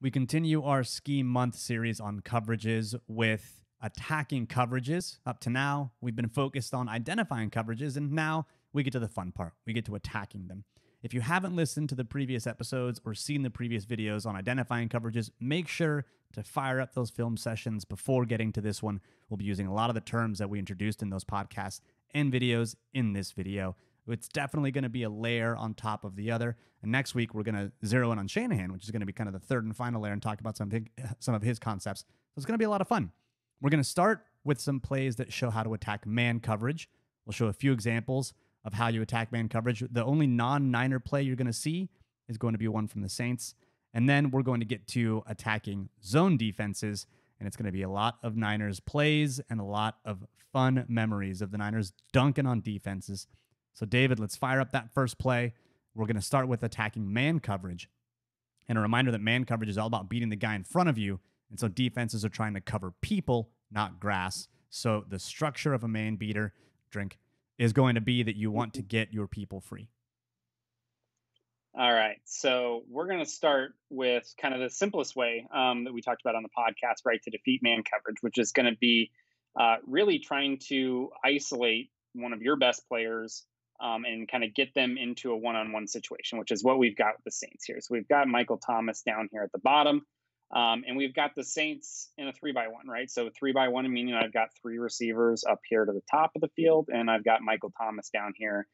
We continue our scheme month series on coverages with attacking coverages. Up to now, we've been focused on identifying coverages, and now we get to the fun part. We get to attacking them. If you haven't listened to the previous episodes or seen the previous videos on identifying coverages, make sure to fire up those film sessions before getting to this one. We'll be using a lot of the terms that we introduced in those podcasts and videos in this video. It's definitely going to be a layer on top of the other. And next week, we're going to zero in on Shanahan, which is going to be kind of the third and final layer, and talk about some of his concepts. So it's going to be a lot of fun. We're going to start with some plays that show how to attack man coverage. We'll show a few examples of how you attack man coverage. The only non-Niner play you're going to see is going to be one from the Saints. And then we're going to get to attacking zone defenses, and it's going to be a lot of Niners plays and a lot of fun memories of the Niners dunking on defenses. So, David, let's fire up that first play. We're going to start with attacking man coverage. And a reminder that man coverage is all about beating the guy in front of you. And so defenses are trying to cover people, not grass. So the structure of a man beater, is going to be that you want to get your people free. All right. So we're going to start with kind of the simplest way that we talked about on the podcast, right, to defeat man coverage, which is going to be really trying to isolate one of your best players and kind of get them into a one-on-one situation, which is what we've got with the Saints here. So we've got Michael Thomas down here at the bottom, and we've got the Saints in a 3-by-1, right? So 3-by-1, meaning I've got three receivers up here to the top of the field, and I've got Michael Thomas down here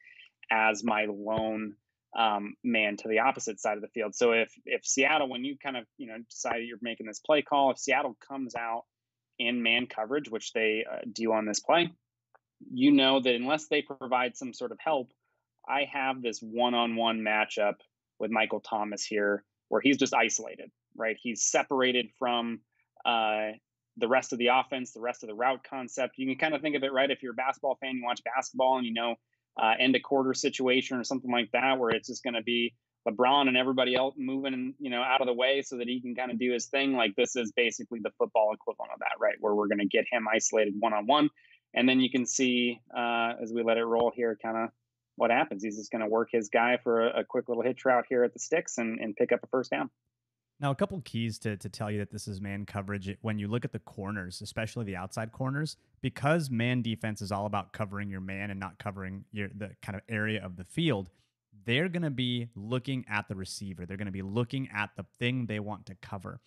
as my lone man to the opposite side of the field. So if Seattle, when you kind of decide you're making this play call, if Seattle comes out in man coverage, which they do on this play, you know that unless they provide some sort of help, I have this one-on-one matchup with Michael Thomas here where he's just isolated, right? He's separated from the rest of the offense, the rest of the route concept. You can kind of think of it, right? If you're a basketball fan, you watch basketball and end of quarter situation or something like that, where it's just going to be LeBron and everybody else moving, out of the way so that he can kind of do his thing. Like, this is basically the football equivalent of that, right? Where we're going to get him isolated one-on-one. And then you can see, as we let it roll here, kind of what happens. He's just going to work his guy for a quick little hitch route here at the sticks and pick up a first down. Now, a couple keys to tell you that this is man coverage. When you look at the corners, especially the outside corners, because man defense is all about covering your man and not covering the kind of area of the field, they're going to be looking at the receiver. They're going to be looking at the thing they want to cover.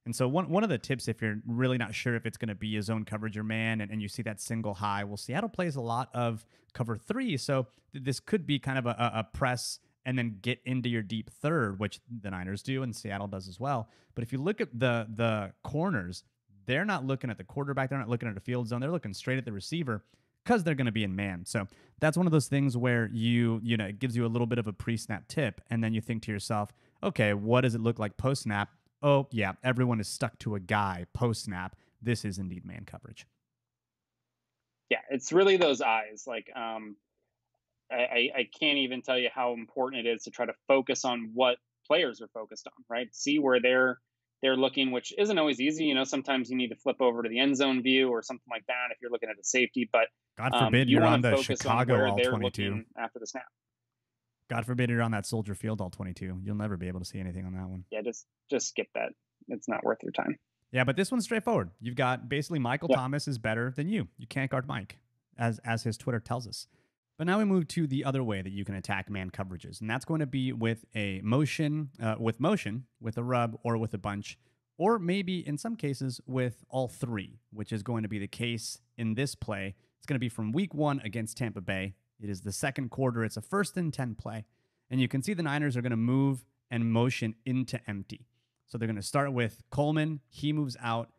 And so one of the tips, if you're really not sure if it's going to be a zone coverage or man, and you see that single high, well, Seattle plays a lot of cover 3, so this could be kind of a press and then get into your deep third, which the Niners do and Seattle does as well. But if you look at the corners, they're not looking at the quarterback. They're not looking at a field zone. They're looking straight at the receiver because they're going to be in man. So that's one of those things where it gives you a little bit of a pre-snap tip, and then you think to yourself, okay, what does it look like post-snap? Oh, yeah, everyone is stuck to a guy post-snap. This is indeed man coverage. Yeah, it's really those eyes. Like, I can't even tell you how important it is to try to focus on what players are focused on, right? See where they're looking, which isn't always easy. Sometimes you need to flip over to the end zone view or something like that if you're looking at a safety. But God forbid you're on the Chicago on all 22 after the snap. God forbid you're on that Soldier Field all 22. You'll never be able to see anything on that one. Yeah, just skip that. It's not worth your time. Yeah, but this one's straightforward. You've got basically Michael Thomas is better than you. You can't guard Mike, as his Twitter tells us. But now we move to the other way that you can attack man coverages, and that's going to be with a motion, with a rub, or with a bunch, or maybe in some cases with all three, which is going to be the case in this play. It's going to be from week 1 against Tampa Bay. It is the second quarter. It's a 1st and 10 play. And you can see the Niners are going to move and motion into empty. So they're going to start with Coleman. He moves out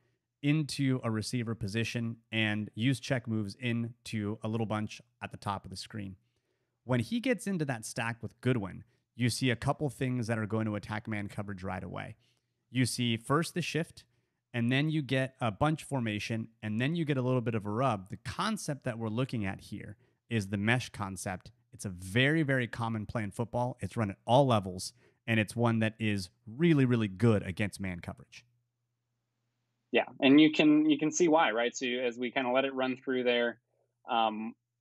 into a receiver position, and use check moves into a little bunch at the top of the screen. When he gets into that stack with Goodwin, you see a couple things that are going to attack man coverage right away. You see first the shift, and then you get a bunch formation, and then you get a little bit of a rub. The concept that we're looking at here is the mesh concept. It's a very, very common play in football. It's run at all levels, and it's one that is really, really good against man coverage. Yeah, and you can see why, right? So as we kind of let it run through there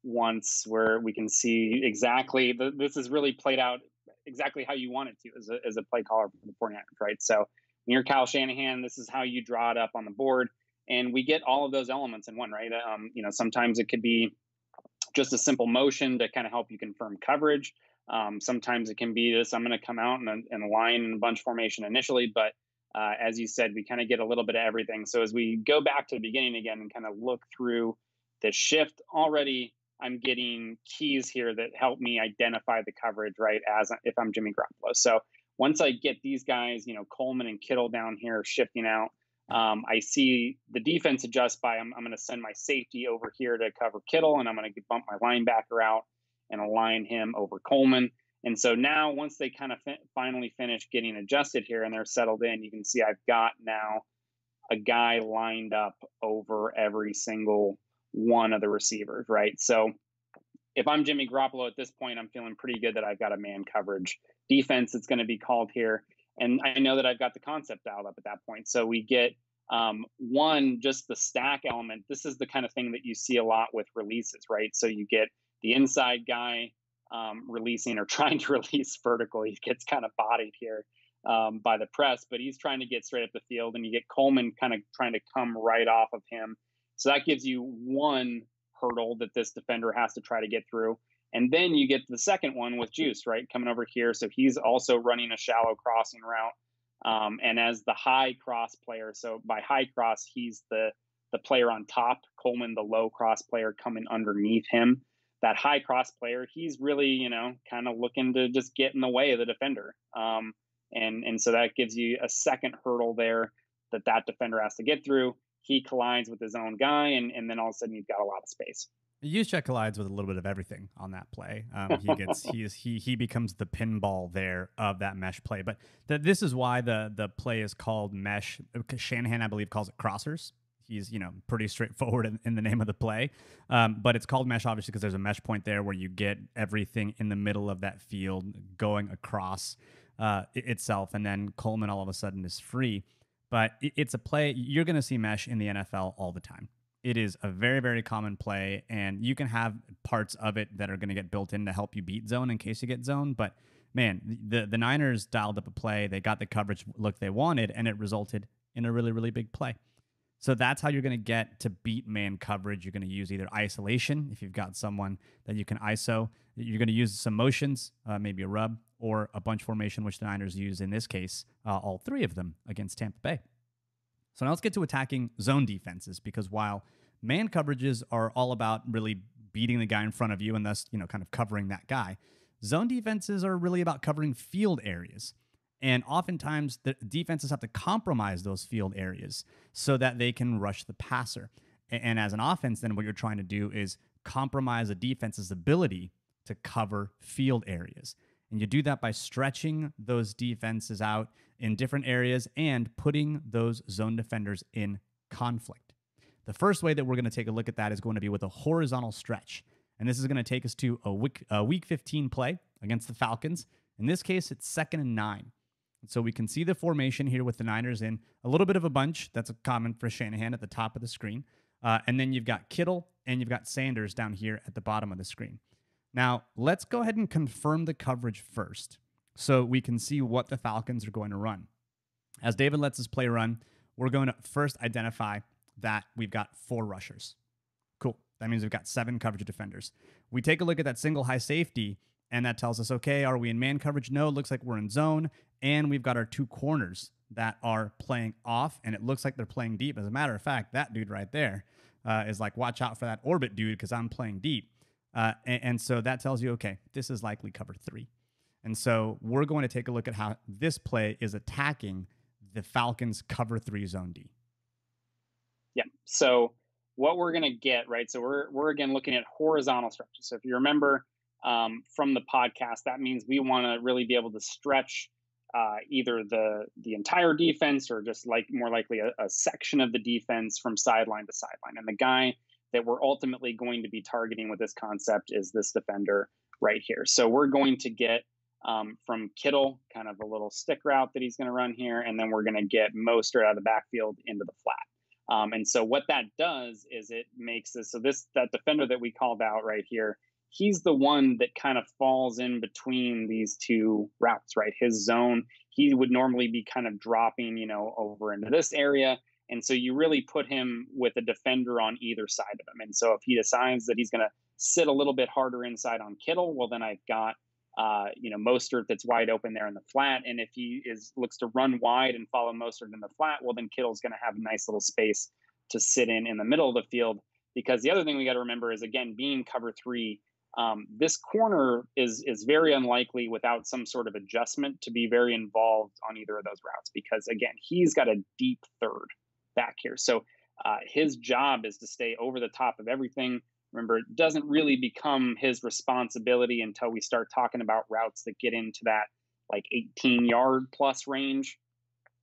once, where we can see exactly, this is really played out exactly how you want it to as a play caller for the 49ers, right? So when you're Kyle Shanahan, this is how you draw it up on the board. And we get all of those elements in one, right? Sometimes it could be just a simple motion to kind of help you confirm coverage. Sometimes it can be this: I'm going to come out and align in a bunch formation initially, but as you said, we kind of get a little bit of everything. So as we go back to the beginning again and kind of look through the shift, already I'm getting keys here that help me identify the coverage, right? As if I'm Jimmy Garoppolo. So once I get these guys, Coleman and Kittle down here shifting out, I see the defense adjust by I'm going to send my safety over here to cover Kittle, and I'm going to bump my linebacker out and align him over Coleman. And so now once they kind of finally finish getting adjusted here and they're settled in, you can see I've got now a guy lined up over every single one of the receivers, right? So if I'm Jimmy Garoppolo at this point, I'm feeling pretty good that I've got a man coverage defense that's going to be called here. And I know that I've got the concept dialed up at that point. So we get just the stack element. This is the kind of thing that you see a lot with releases, right? So you get the inside guy releasing or trying to release vertical. He gets kind of bodied here by the press, but he's trying to get straight up the field. And you get Coleman kind of trying to come right off of him. So that gives you one hurdle that this defender has to try to get through. And then you get the second one with Juice, right, coming over here. So he's also running a shallow crossing route. And as the high cross player, so by high cross, he's the player on top, Coleman, the low cross player coming underneath him. That high cross player, he's really, kind of looking to just get in the way of the defender. And so that gives you a second hurdle there that defender has to get through. He collides with his own guy, and then all of a sudden you've got a lot of space. Juszczyk collides with a little bit of everything on that play. He becomes the pinball there of that mesh play. But this is why the play is called mesh. Shanahan, I believe, calls it crossers. He's pretty straightforward in the name of the play. But it's called mesh obviously because there's a mesh point there where you get everything in the middle of that field going across itself, and then Coleman all of a sudden is free. But it's a play you're going to see mesh in the NFL all the time. It is a very, very common play, and you can have parts of it that are going to get built in to help you beat zone in case you get zone. But man, the Niners dialed up a play. They got the coverage look they wanted, and it resulted in a really, really big play. So that's how you're going to get to beat man coverage. You're going to use either isolation, if you've got someone that you can ISO. You're going to use some motions, maybe a rub, or a bunch formation, which the Niners use in this case, all three of them against Tampa Bay. So now let's get to attacking zone defenses, because while man coverages are all about really beating the guy in front of you and thus, kind of covering that guy, zone defenses are really about covering field areas. And oftentimes the defenses have to compromise those field areas so that they can rush the passer. And as an offense, then what you're trying to do is compromise a defense's ability to cover field areas. And you do that by stretching those defenses out in different areas and putting those zone defenders in conflict. The first way that we're going to take a look at that is going to be with a horizontal stretch. And this is going to take us to a week 15 play against the Falcons. In this case, it's 2nd and 9. So we can see the formation here with the Niners in a little bit of a bunch. That's common for Shanahan at the top of the screen. And then you've got Kittle and you've got Sanders down here at the bottom of the screen. Now, let's go ahead and confirm the coverage first so we can see what the Falcons are going to run. As David lets his play run, we're going to first identify that we've got 4 rushers. Cool. That means we've got 7 coverage defenders. We take a look at that single high safety, and that tells us, okay, are we in man coverage? No, it looks like we're in zone. And we've got our 2 corners that are playing off, and it looks like they're playing deep. As a matter of fact, that dude right there is like, watch out for that orbit dude because I'm playing deep. And so that tells you, okay, this is likely cover 3. And so we're going to take a look at how this play is attacking the Falcons' cover 3 zone D. Yeah. So what we're going to get, right? So we're again looking at horizontal stretches. So if you remember from the podcast, that means we want to really be able to stretch either the entire defense or just more likely a section of the defense from sideline to sideline. And the guy that we're ultimately going to be targeting with this concept is this defender right here. So we're going to get from Kittle, kind of a little stick route that he's going to run here, and then we're going to get Mostert out of the backfield into the flat. And so what that does is it makes this, so that defender that we called out right here, he's the one that kind of falls in between these 2 routes, right? His zone, he would normally be kind of dropping, over into this area. And so you really put him with a defender on either side of him. And so if he decides that he's going to sit a little bit harder inside on Kittle, well, then I've got, Mostert that's wide open there in the flat. And if he looks to run wide and follow Mostert in the flat, well, then Kittle's going to have a nice little space to sit in the middle of the field. Because the other thing we got to remember is, again, being cover three, this corner is very unlikely without some sort of adjustment to be very involved on either of those routes. Because again, he's got a deep third back here. So his job is to stay over the top of everything. Remember, it doesn't really become his responsibility until we start talking about routes that get into that like 18-yard plus range.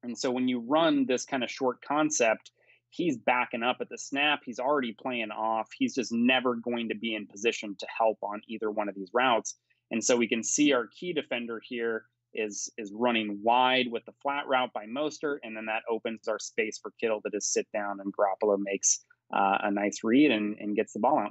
And so when you run this kind of short concept, he's backing up at the snap. He's already playing off. He's just never going to be in position to help on either one of these routes. And so we can see our key defender here is running wide with the flat route by Mostert, and then that opens our space for Kittle to just sit down, and Garoppolo makes a nice read and gets the ball out.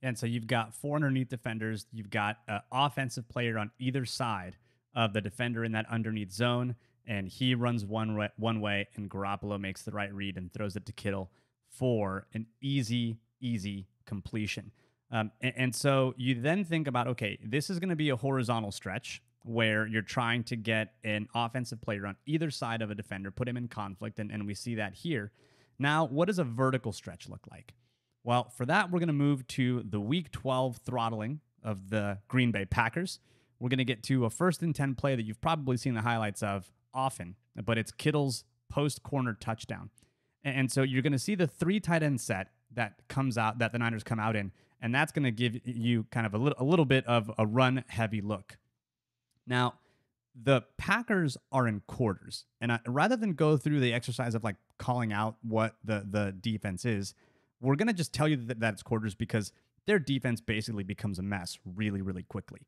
And so you've got 4 underneath defenders. You've got an offensive player on either side of the defender in that underneath zone, and he runs one way, and Garoppolo makes the right read and throws it to Kittle for an easy completion. And so you then think about, okay, this is going to be a horizontal stretch where you're trying to get an offensive player on either side of a defender, put him in conflict, and we see that here. Now, what does a vertical stretch look like? Well, for that, we're going to move to the Week 12 throttling of the Green Bay Packers. We're going to get to a 1st and 10 play that you've probably seen the highlights of often, but it's Kittle's post-corner touchdown. And so you're going to see the 3 tight end set that comes out, that the Niners come out in, and that's going to give you kind of a little bit of a run-heavy look. Now, the Packers are in quarters, and rather than go through the exercise of like calling out what the defense is, we're going to just tell you that it's quarters because their defense basically becomes a mess really, really quickly.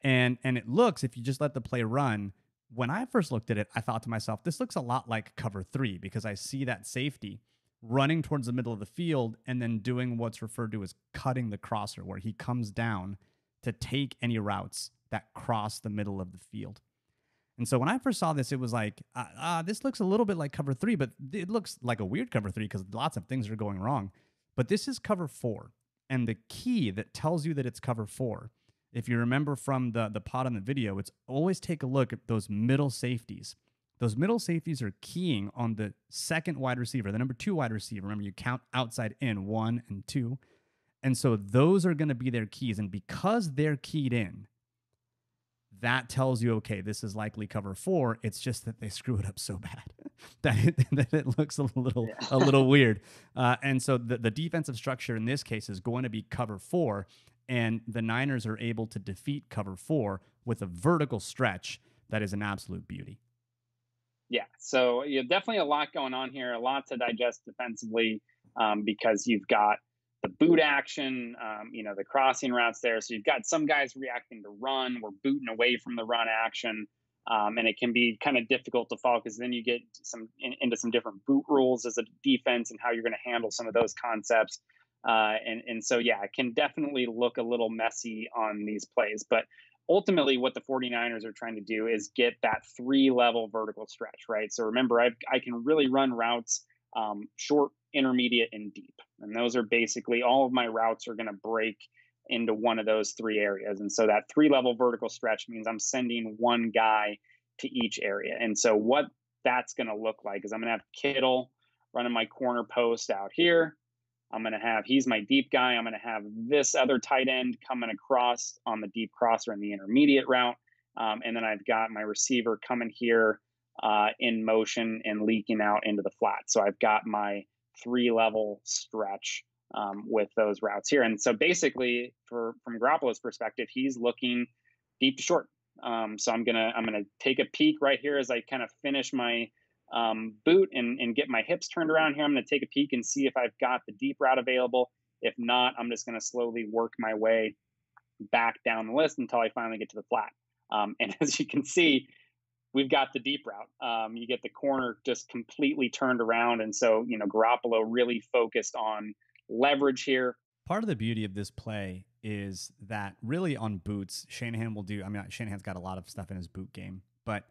And it looks, if you just let the play run, when I first looked at it, I thought to myself, this looks a lot like cover 3 because I see that safety running towards the middle of the field and then doing what's referred to as cutting the crosser, where he comes down to take any routes that cross the middle of the field. And so when I first saw this, it was like, this looks a little bit like cover 3, but it looks like a weird cover 3 because lots of things are going wrong. But this is cover 4. And the key that tells you that it's cover 4, if you remember from the pod on the video, it's always take a look at those middle safeties. Those middle safeties are keying on the second wide receiver, the number 2 wide receiver. Remember, you count outside in 1 and 2. And so those are going to be their keys. And because they're keyed in, that tells you, okay, this is likely cover 4. It's just that they screw it up so bad that it looks a little weird. And so the defensive structure in this case is going to be cover 4, and the Niners are able to defeat cover 4 with a vertical stretch that is an absolute beauty. Yeah, so definitely a lot going on here, a lot to digest defensively, because you've got the boot action, the crossing routes there. So you've got some guys reacting to run. We're booting away from the run action. And it can be kind of difficult to follow because then you get into some different boot rules as a defense and how you're going to handle some of those concepts. And so, yeah, it can definitely look a little messy on these plays. But ultimately, what the 49ers are trying to do is get that 3-level vertical stretch, right? So remember, I can really run routes short, intermediate, and deep. And those are basically all of my routes are going to break into one of those 3 areas. And so that 3-level vertical stretch means I'm sending one guy to each area. And so what that's going to look like is I'm going to have Kittle running my corner post out here. I'm going to have, he's my deep guy. I'm going to have this other tight end coming across on the deep crosser in the intermediate route. And then I've got my receiver coming here in motion and leaking out into the flat. So I've got my 3-level stretch with those routes here. And so basically, from Garoppolo's perspective, he's looking deep to short. So I'm gonna take a peek right here as I kind of finish my boot and get my hips turned around here. I'm going to take a peek and see if I've got the deep route available. If not, I'm just going to slowly work my way back down the list until I finally get to the flat. And as you can see, we've got the deep route. You get the corner just completely turned around. And so, Garoppolo really focused on leverage here. Part of the beauty of this play is that really on boots, Shanahan will do, Shanahan's got a lot of stuff in his boot game, but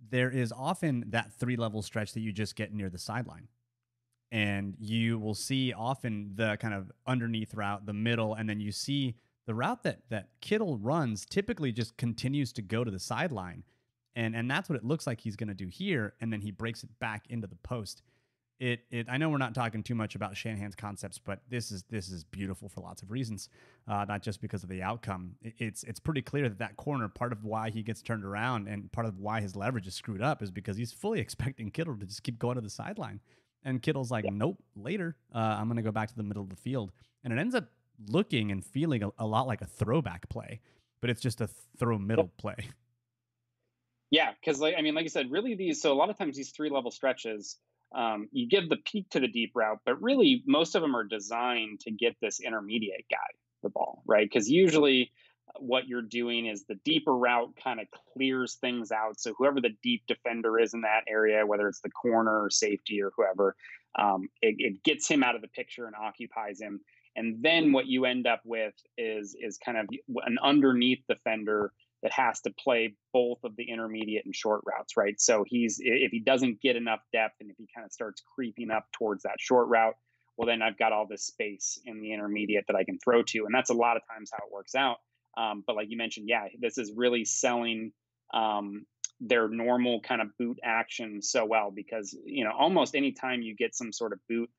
there is often that 3-level stretch that you just get near the sideline. And you will see often the kind of underneath route, the middle, and then you see the route that Kittle runs typically just continues to go to the sideline. And that's what it looks like he's going to do here, and then he breaks it back into the post. I know we're not talking too much about Shanahan's concepts, but this is beautiful for lots of reasons, not just because of the outcome. It's pretty clear that corner, part of why he gets turned around and part of why his leverage is screwed up is because he's fully expecting Kittle to just keep going to the sideline. And Kittle's like, nope, later, I'm going to go back to the middle of the field. And it ends up looking and feeling a lot like a throwback play, but it's just a throw middle play. Yeah, because like I said, really so a lot of times these 3-level stretches, you give the peak to the deep route, but really most of them are designed to get this intermediate guy the ball, right? Because usually what you're doing is the deeper route kind of clears things out. So whoever the deep defender is in that area, whether it's the corner or safety or whoever, it gets him out of the picture and occupies him. And then what you end up with is kind of an underneath defender that has to play both of the intermediate and short routes, right? So if he doesn't get enough depth and if he kind of starts creeping up towards that short route, well, then I've got all this space in the intermediate that I can throw to. And that's a lot of times how it works out. But like you mentioned, yeah, this is really selling their normal kind of boot action so well, because, almost anytime you get some sort of boot,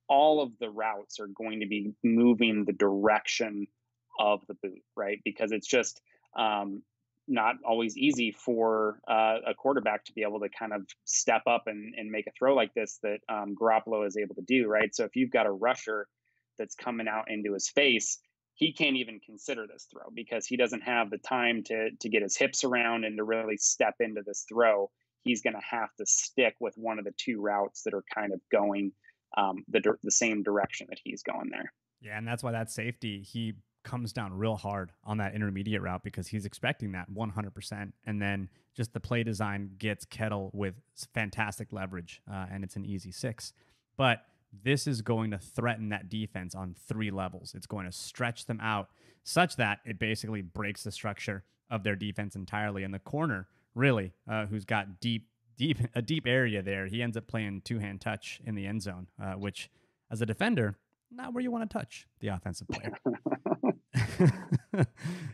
all of the routes are going to be moving the direction of the boot, right? Because it's just not always easy for a quarterback to be able to kind of step up and make a throw like this that Garoppolo is able to do, right? So if you've got a rusher that's coming out into his face, he can't even consider this throw because he doesn't have the time to get his hips around and to really step into this throw. He's going to have to stick with one of the two routes that are kind of going the same direction that he's going there. Yeah, and that's why that safety, he comes down real hard on that intermediate route because he's expecting that 100%. And then just the play design gets Kittle with fantastic leverage, and it's an easy 6. But this is going to threaten that defense on 3 levels. It's going to stretch them out such that it basically breaks the structure of their defense entirely. And the corner, really, who's got a deep area there, he ends up playing 2-hand touch in the end zone, which, as a defender, not where you want to touch the offensive player.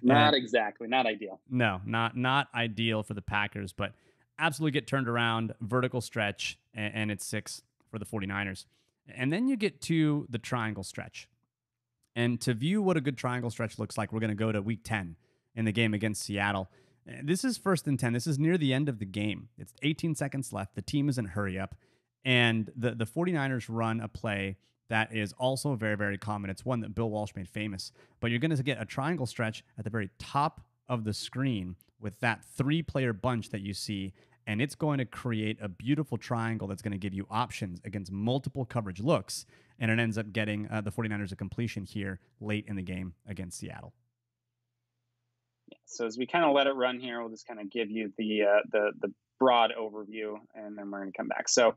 Not exactly. Not ideal. No, not ideal for the Packers, but absolutely get turned around, vertical stretch, and it's 6 for the 49ers. And then you get to the triangle stretch. And to view what a good triangle stretch looks like, we're going to go to week 10 in the game against Seattle. This is 1st and 10. This is near the end of the game. It's 18 seconds left. The team is in hurry up. And the 49ers run a play that is also very, very common. It's one that Bill Walsh made famous. But you're going to get a triangle stretch at the very top of the screen with that 3-player bunch that you see. And it's going to create a beautiful triangle that's going to give you options against multiple coverage looks. And it ends up getting the 49ers a completion here late in the game against Seattle. Yeah, so as we kind of let it run here, we'll just kind of give you the broad overview, and then we're going to come back. So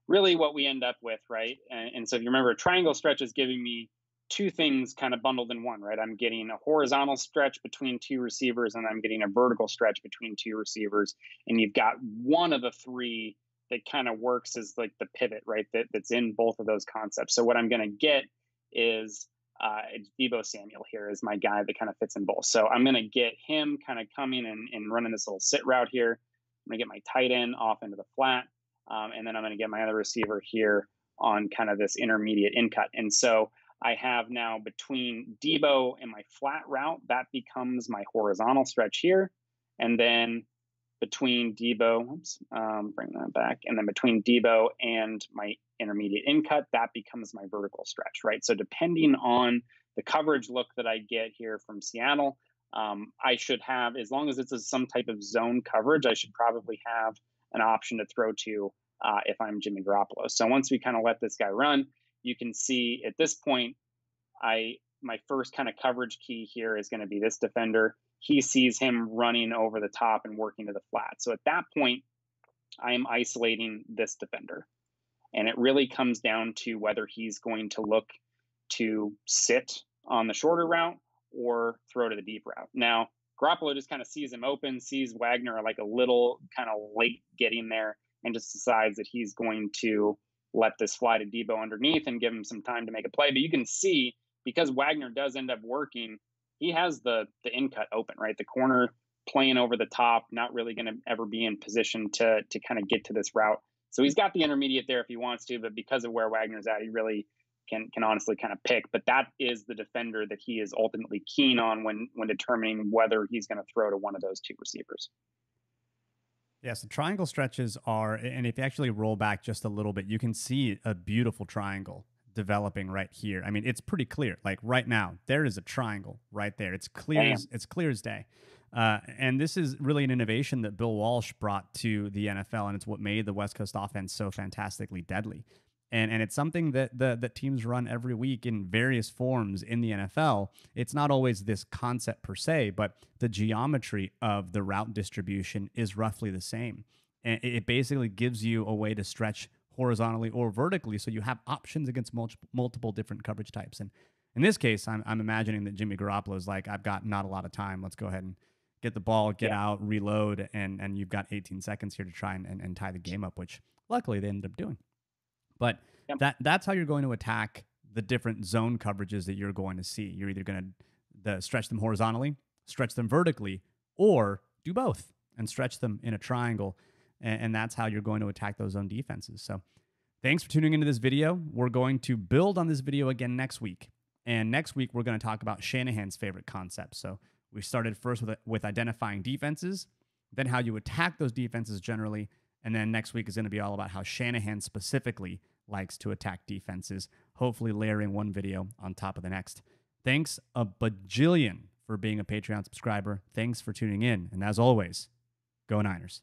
really what we end up with, right? And so if you remember, a triangle stretch is giving me 2 things kind of bundled in one, right? I'm getting a horizontal stretch between 2 receivers, and I'm getting a vertical stretch between 2 receivers. And you've got one of the 3 that kind of works as like the pivot, right? That's in both of those concepts. So what I'm going to get is Deebo Samuel here is my guy that kind of fits in both. So I'm going to get him kind of coming and running this little sit route here. I'm going to get my tight end off into the flat. And then I'm going to get my other receiver here on kind of this intermediate in cut. And so I have now between Deebo and my flat route, that becomes my horizontal stretch here. And then between Deebo, bring that back. And then between Deebo and my intermediate in cut, that becomes my vertical stretch, right? So depending on the coverage look that I get here from Seattle, I should have, as long as it's some type of zone coverage, I should probably have an option to throw to if I'm Jimmy Garoppolo. So once we kind of let this guy run, you can see at this point, my first kind of coverage key here is going to be this defender. He sees him running over the top and working to the flat. So at that point, I am isolating this defender. And it really comes down to whether he's going to look to sit on the shorter route or throw to the deep route. Now, Garoppolo just kind of sees him open, sees Wagner like a little kind of late getting there, and just decides that he's going to let this fly to Debo underneath and give him some time to make a play. But you can see, because Wagner does end up working, he has the in cut open, right? The corner playing over the top, not really going to ever be in position to kind of get to this route. So he's got the intermediate there if he wants to, but because of where Wagner's at, he really can honestly kind of pick. But that is the defender that he is ultimately keen on when determining whether he's going to throw to one of those two receivers. Yes, the triangle stretches are, and if you actually roll back just a little bit, you can see a beautiful triangle developing right here. I mean, it's pretty clear. Like right now, there is a triangle right there. It's clear as day. And this is really an innovation that Bill Walsh brought to the NFL, and it's what made the West Coast offense so fantastically deadly. And it's something that teams run every week in various forms in the NFL. It's not always this concept per se, but the geometry of the route distribution is roughly the same. And it basically gives you a way to stretch horizontally or vertically, so you have options against multiple different coverage types. And in this case, I'm imagining that Jimmy Garoppolo is like, I've got not a lot of time. Let's go ahead and get the ball, get out, reload, and you've got 18 seconds here to try and tie the game up, which luckily they ended up doing. But that's how you're going to attack the different zone coverages that you're going to see. You're either going to stretch them horizontally, stretch them vertically, or do both and stretch them in a triangle. And that's how you're going to attack those zone defenses. So thanks for tuning into this video. We're going to build on this video again next week. And next week, we're going to talk about Shanahan's favorite concepts. So we started first with identifying defenses, then how you attack those defenses generally. And then next week is going to be all about how Shanahan specifically likes to attack defenses, hopefully layering one video on top of the next. Thanks a bajillion for being a Patreon subscriber. Thanks for tuning in. And as always, go Niners.